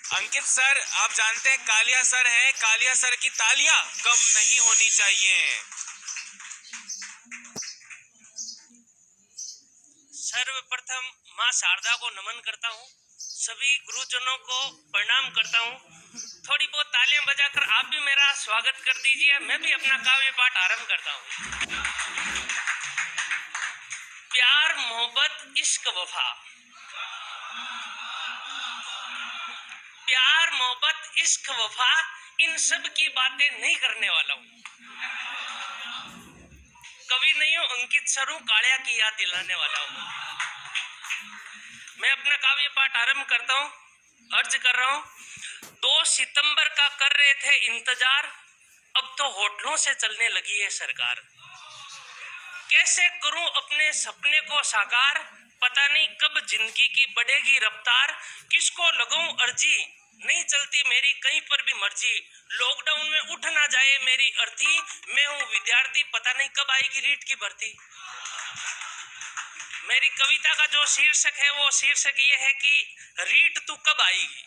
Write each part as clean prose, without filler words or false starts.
अंकित sir, आप जानते हैं कालिया सर है, कालिया सर की तालियां कम नहीं होनी चाहिए। सर्वप्रथम माँ शारदा को नमन करता हूँ, सभी गुरुजनों को प्रणाम करता हूँ। थोड़ी बहुत तालियां बजाकर आप भी मेरा स्वागत कर दीजिए। मैं भी अपना काव्य पाठ आरंभ करता हूँ। प्यार, मोहब्बत, इश्क, वफा। प्यार, मोहब्बत, इश्क, वफा, इन सब की बातें नहीं करने वाला हूँ। कवि नहीं हूँ, अंकित सर हूँ, कालिया की याद दिलाने वाला हूँ। मैं अपना काव्य पाठ आरंभ करता हूँ। अर्ज कर रहा हूँ। 2 सितंबर का कर रहे थे इंतजार, अब तो होटलों से चलने लगी है सरकार। कैसे करूं अपने सपने को साकार, पता नहीं कब जिंदगी की बढ़ेगी रफ्तार। किसको लगाऊं अर्जी, नहीं चलती मेरी कहीं पर भी मर्जी। लॉकडाउन में उठ ना जाए मेरी अर्थी, मैं हूं विद्यार्थी, पता नहीं कब आएगी रीट की भर्ती। मेरी कविता का जो शीर्षक है वो शीर्षक ये है कि रीट तू कब आएगी।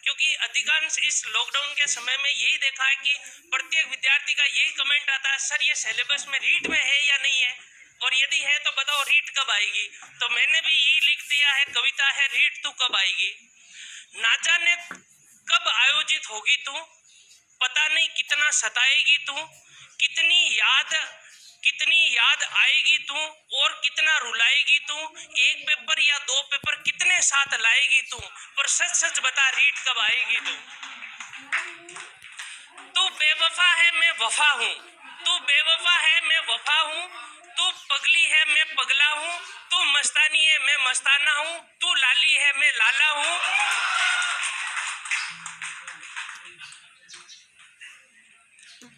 क्योंकि अधिकांश इस लॉकडाउन के समय में यही देखा है कि प्रत्येक विद्यार्थी का यही कमेंट आता है, सर ये सिलेबस में रीट में है या नहीं है, और यदि है तो बताओ रीट कब आएगी। तो मैंने भी यही लिख दिया है, कविता है रीट तू कब आएगी। ना जाने कब आयोजित होगी तू, पता नहीं कितना सताएगी तू, कितनी याद आएगी तू, और कितना रुलाएगी तू। एक पेपर या 2 पेपर कितने साथ लाएगी तू, पर सच सच बता रीट कब आएगी तू। तू बेवफा है मैं वफा हूँ, तू बेवफा है मैं वफा हूँ, तू पगली है मैं पगला हूँ, तू मस्तानी है मैं मस्ताना हूँ, तू लाली है मैं लाला हूँ।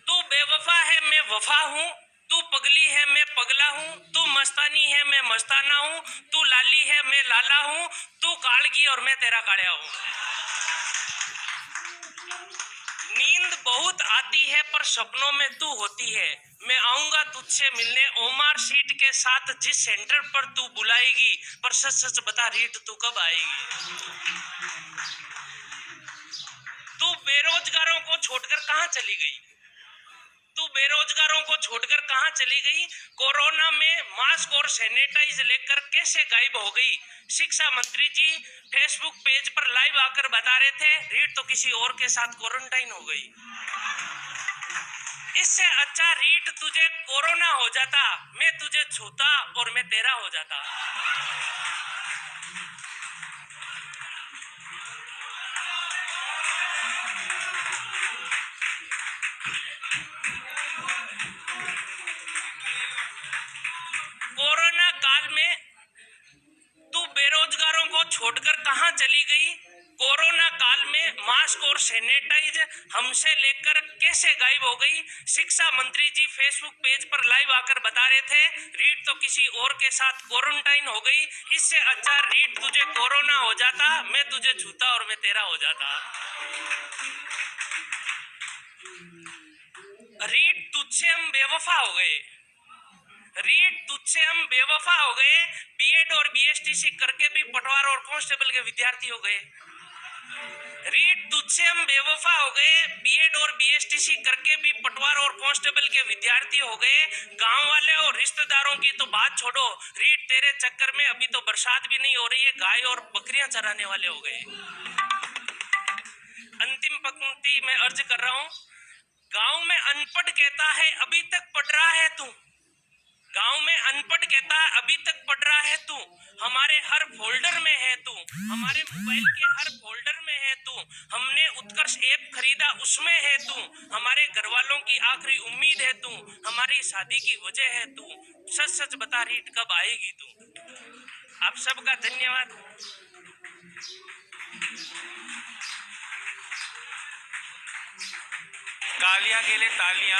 तू बेवफा है मैं वफा हूँ, तू पगली है मैं पगला हूँ, तू मस्तानी है मैं मस्ताना हूँ, तू लाली है मैं लाला हूँ, तू कालगी और मैं तेरा कालिया हूँ। नींद बहुत आती है पर सपनों में तू होती है, मैं आऊंगा तुझसे मिलने ओमार सीट के साथ जिस सेंटर पर तू बुलाएगी, पर सच सच बता रीट तू कब आएगी। तू बेरोजगारों को छोड़कर कहाँ चली गई, तू बेरोजगारों को छोड़कर कहां चली गई। कोरोना में मास्क और सैनिटाइज लेकर कैसे गायब हो गई। शिक्षा मंत्री जी फेसबुक पेज पर लाइव आकर बता रहे थे रीट तो किसी और के साथ क्वारंटाइन हो गई। इससे अच्छा रीट तुझे कोरोना हो जाता, मैं तुझे छूता और मैं तेरा हो जाता। कोरोना काल में तू बेरोजगारों को छोड़कर कहां चली गई। कोरोना काल में मास्क और सैनिटाइज हमसे लेकर कैसे गायब हो गई। शिक्षा मंत्री जी फेसबुक पेज पर लाइव आकर बता रहे थे रीट तो किसी और के साथ क्वारंटाइन हो गई। इससे अच्छा रीट तुझे कोरोना हो जाता, मैं तुझे छूता और मैं तेरा हो जाता। रीट तुझसे हम बेवफा हो गए, रीट तुझसे हम बेवफा हो गए। बीएड और बीएसटीसी करके भी पटवार और कांस्टेबल के विद्यार्थी हो गए। रीट तुझसे हम बेवफा हो गए, बीएड और बीएसटीसी करके भी पटवार और कांस्टेबल के विद्यार्थी हो गए। गांव वाले और रिश्तेदारों की तो बात छोड़ो, रीट तेरे चक्कर में अभी तो बरसात भी नहीं हो रही है, गाय और बकरियां चराने वाले हो गए। अंतिम पंक्ति में अर्ज कर रहा हूं। गांव में अनपढ़ कहता है अभी तक पढ़ रहा है तू, गांव में अनपढ़ कहता है अभी तक पढ़ रहा है तू, हमारे हर फोल्डर में है तू, हमारे मोबाइल के हर फोल्डर में है तू, हमने उत्कर्ष ऐप खरीदा उसमें है तू, हमारे घर वालों की आखिरी उम्मीद है तू, हमारी शादी की वजह है तू, सच सच बता रीट कब आएगी तू। आप सबका धन्यवाद। कालिया के लिए तालियां।